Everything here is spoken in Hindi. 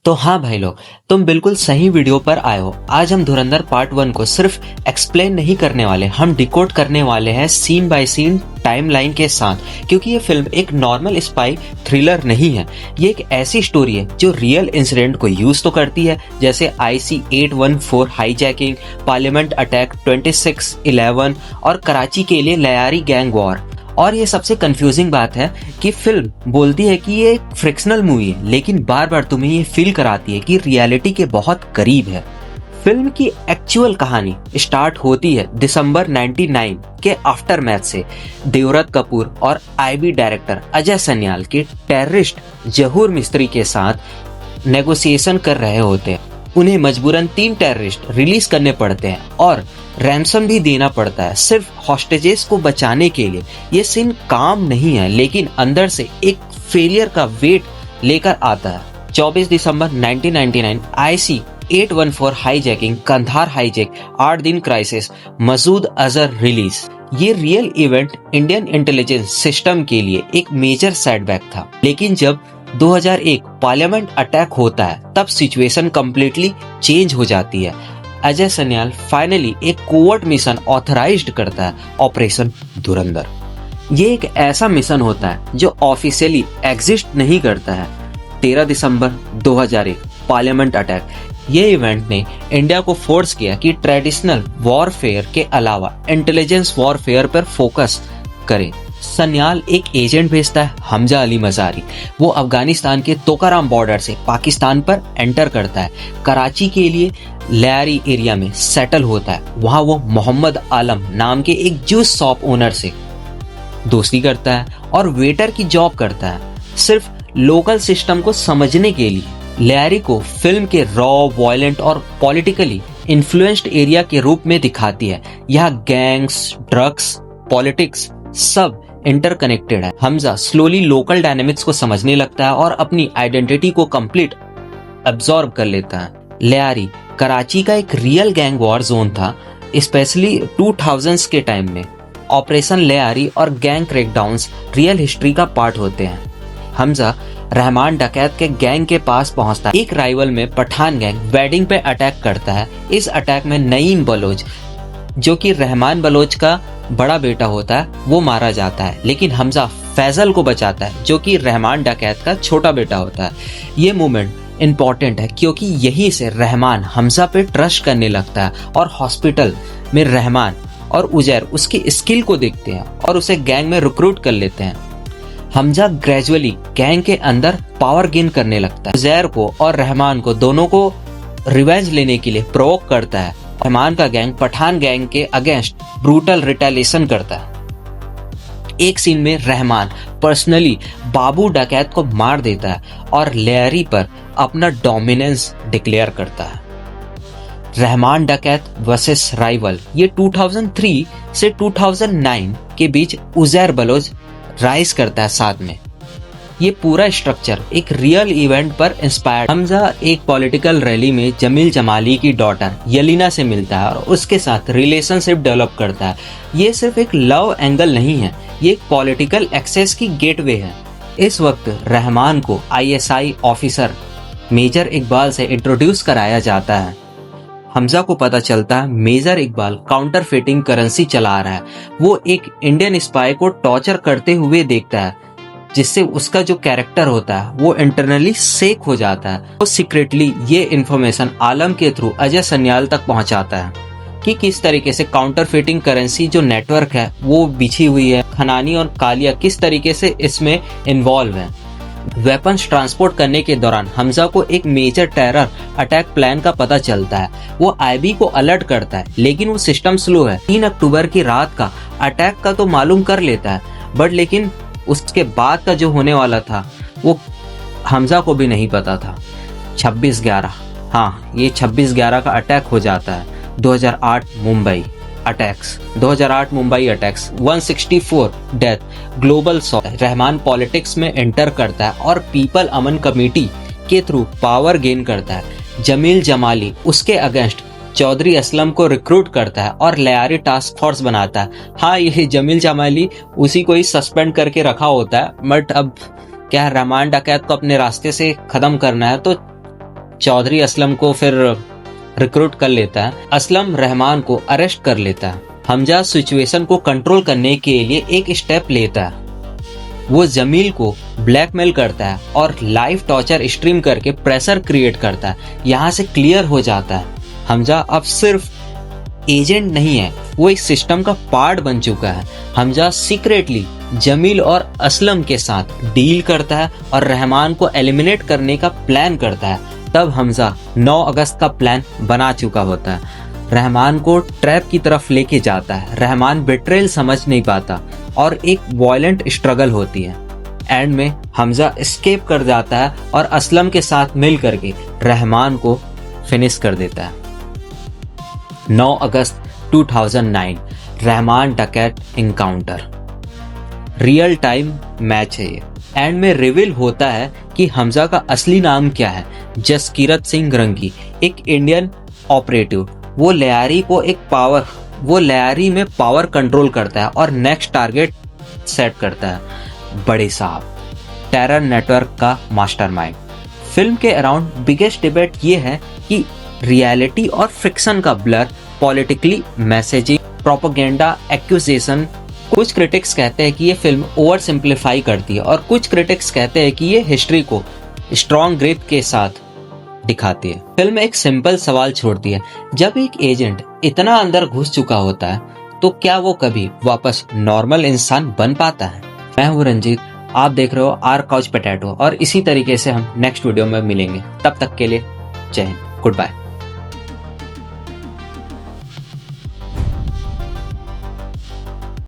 तो हाँ भाई लोग, तुम बिल्कुल सही वीडियो पर आए हो। आज हम धुरंधर पार्ट 1 को सिर्फ एक्सप्लेन नहीं करने वाले, हम डिकोड करने वाले हैं सीन बाय सीन टाइमलाइन के साथ। क्योंकि ये फिल्म एक नॉर्मल स्पाई थ्रिलर नहीं है, ये एक ऐसी स्टोरी है जो रियल इंसिडेंट को यूज तो करती है, जैसे IC 814 हाईजैकिंग, पार्लियामेंट अटैक 26/11 और कराची के लिए लयारी गैंग वॉर। और ये सबसे कंफ्यूजिंग बात है कि फिल्म बोलती है कि ये एक फ्रिक्शनल मूवी है, लेकिन बार बार तुम्हें ये फील कराती है कि रियलिटी के बहुत करीब है। फिल्म की एक्चुअल कहानी स्टार्ट होती है दिसंबर 99 के आफ्टर मैथ से। देवरत कपूर और IB डायरेक्टर अजय सन्याल के टेररिस्ट जहूर मिस्त्री के साथ नेगोशिएशन कर रहे होते हैं। उन्हें मजबूरन 3 टेररिस्ट रिलीज करने पड़ते हैं और रैंसम भी देना पड़ता है सिर्फ हॉस्टेजेस को बचाने के लिए। ये सीन काम नहीं है, लेकिन अंदर से एक फेलियर का वेट लेकर आता है। 24 दिसंबर 1999 IC 814 हाईजैकिंग, कंधार हाईजैक, 8 दिन क्राइसिस, मसूद अजहर रिलीज। ये real event Indian intelligence system के लिए एक मेजर सेटबैक था, लेकिन जब 2001 पार्लियामेंट अटैक होता है तब सिचुएशन कंप्लीटली चेंज हो जाती है। अजय सन्याल फाइनली एक कोवर्ट मिशन ऑथराइज्ड करता है, ऑपरेशन धुरंधर। ये एक ऐसा मिशन होता है जो ऑफिशियली एग्जिस्ट नहीं करता है। 13 दिसंबर 2001 पार्लियामेंट अटैक। ये इवेंट ने इंडिया को फोर्स किया कि ट्रेडिशनल वॉरफेयर के अलावा इंटेलिजेंस वॉरफेयर पर फोकस करे। सन्याल एक एजेंट भेजता है, हमजा अली मजारी। वो अफगानिस्तान के तोकाराम बॉर्डर से पाकिस्तान पर एंटर करता है, कराची के लिए लयारी एरिया में सेटल होता है। वहां वो मोहम्मद आलम नाम के एक जूस शॉप ओनर से दोस्ती करता है और वेटर की जॉब करता है, सिर्फ लोकल सिस्टम को समझने के लिए। लयारी को फिल्म के रॉ, वायलेंट और पॉलिटिकली इन्फ्लुएंस्ड एरिया के रूप में दिखाती है। यहाँ गैंग्स, ड्रग्स, पॉलिटिक्स सब इंटरकनेक्टेड है। हमजा स्लोली लोकल डायनेमिक्स को समझने लगता है और अपनी आइडेंटिटी को कंप्लीट अब्सॉर्ब कर लेता है। लयारी कराची का एक रियल गैंग वॉर जोन था, स्पेशली 2000s के टाइम में। ऑपरेशन लयारी और गैंग क्रैकडाउन्स रियल हिस्ट्री का पार्ट होते हैं। हमजा रहमान डकैत के गैंग के पास पहुंचता है। एक राइवल में पठान गैंग वेडिंग पे अटैक करता है। इस अटैक में नईम बलोच, जो कि रहमान बलोच का बड़ा बेटा होता है, वो मारा जाता है, लेकिन हमजा फैजल को बचाता है, जो कि रहमान डकैत का छोटा बेटा होता है। ये मोमेंट इम्पोर्टेंट है क्योंकि यही से रहमान हमजा पे ट्रस्ट करने लगता है और हॉस्पिटल में रहमान और उजैर उसकी स्किल को देखते हैं और उसे गैंग में रिक्रूट कर लेते हैं। हमजा ग्रेजुअली गैंग के अंदर पावर गेन करने लगता है। उजैर को और रहमान को दोनों को रिवेंज लेने के लिए प्रोवोक करता है। रहमान का गैंग पठान गैंग के अगेंस्ट ब्रूटल रिटेलिएशन करता है। एक सीन में रहमान पर्सनली बाबू डकैत को मार देता है और लयारी पर अपना डोमिनेंस डिक्लेयर करता है। रहमान डकैत वर्सेस राइवल, ये 2003 से 2009 के बीच उजैर बलोच राइज करता है साथ में। ये पूरा स्ट्रक्चर एक रियल इवेंट पर इंस्पायर्ड। हमजा एक पॉलिटिकल रैली में जमील जमाली की डॉटर यलीना से मिलता है और उसके साथ रिलेशनशिप डेवलप करता है। ये सिर्फ एक लव एंगल नहीं है, ये एक पॉलिटिकल एक्सेस की गेटवे है। इस वक्त रहमान को ISI ऑफिसर मेजर इकबाल से इंट्रोड्यूस कराया जाता है। हमजा को पता चलता है मेजर इकबाल काउंटरफेटिंग करेंसी चला रहा है। वो एक इंडियन स्पाई को टॉर्चर करते हुए देखता है, जिससे उसका जो कैरेक्टर होता है वो इंटरनली सेक हो जाता है। वो सीक्रेटली ये इन्फॉर्मेशन आलम के थ्रू अजय सन्याल तक पहुंचाता है कि किस तरीके से काउंटरफेटिंग करेंसी जो नेटवर्क है वो बिछी हुई है। खनानी और कालिया किस तरीके से इसमें इन्वॉल्व है। वेपन्स ट्रांसपोर्ट करने के दौरान हमजा को एक मेजर टेरर अटैक प्लान का पता चलता है। वो IB को अलर्ट करता है, लेकिन वो सिस्टम स्लो है। 3 अक्टूबर की रात का अटैक का तो मालूम कर लेता है, बट लेकिन उसके बाद का जो होने वाला था वो हमजा को भी नहीं पता था। 26/11, हाँ, ये 26/11 का अटैक हो जाता है। 2008 Mumbai attacks, 2008 Mumbai attacks, 164 death, global saw. Rahman politics में एंटर करता है और पीपल अमन कमेटी के थ्रू पावर गेन करता है। जमील जमाली उसके अगेंस्ट चौधरी असलम को रिक्रूट करता है और लयारी टास्क फोर्स बनाता है। हाँ, ये जमील जमाली उसी को ही सस्पेंड करके रखा होता है, बट अब क्या रहमान डकैत को अपने रास्ते से खत्म करना है तो चौधरी असलम को फिर रिक्रूट कर लेता है। असलम रहमान को अरेस्ट कर लेता है। हमजा सिचुएशन को कंट्रोल करने के लिए एक स्टेप लेता है। वो जमील को ब्लैकमेल करता है और लाइव टॉर्चर स्ट्रीम करके प्रेशर क्रिएट करता है। यहाँ से क्लियर हो जाता है हमजा अब सिर्फ एजेंट नहीं है, वो एक सिस्टम का पार्ट बन चुका है। हमजा सीक्रेटली जमील और असलम के साथ डील करता है और रहमान को एलिमिनेट करने का प्लान करता है। तब हमजा 9 अगस्त का प्लान बना चुका होता है। रहमान को ट्रैप की तरफ लेके जाता है। रहमान बिट्रेल समझ नहीं पाता और एक वायलेंट स्ट्रगल होती है। एंड में हमजा एस्केप कर जाता है और असलम के साथ मिल करके रहमान को फिनिश कर देता है। 9 अगस्त 2009 रहमान डकैत इनकाउंटर रियल टाइम मैच है ये। एंड में रिवील होता है कि हमजा का असली नाम क्या है, जसकीरत सिंह रंगी, एक इंडियन ऑपरेटिव। वो लयारी में पावर कंट्रोल करता है और नेक्स्ट टारगेट सेट करता है। बड़े साहब टेरर नेटवर्क का मास्टरमाइंड। फिल्म के अराउंड बिगेस्ट डिबेट ये है कि रियलिटी और फिक्शन का blur, politically messaging, propaganda, accusation. कुछ क्रिटिक्स कहते हैं कि ये फिल्म ओवर सिंप्लीफाई करती है और कुछ क्रिटिक्स कहते हैं कि ये हिस्ट्री को स्ट्रॉन्ग ग्रिप के साथ दिखाती है। फिल्म एक सिंपल सवाल छोड़ती है, जब एक एजेंट इतना अंदर घुस चुका होता है तो क्या वो कभी वापस नॉर्मल इंसान बन पाता है? मैं हूँ रंजीत, आप देख रहे हो आर काउच पोटैटो और इसी तरीके से हम नेक्स्ट वीडियो में मिलेंगे। तब तक के लिए जय हिंद, गुड बाय।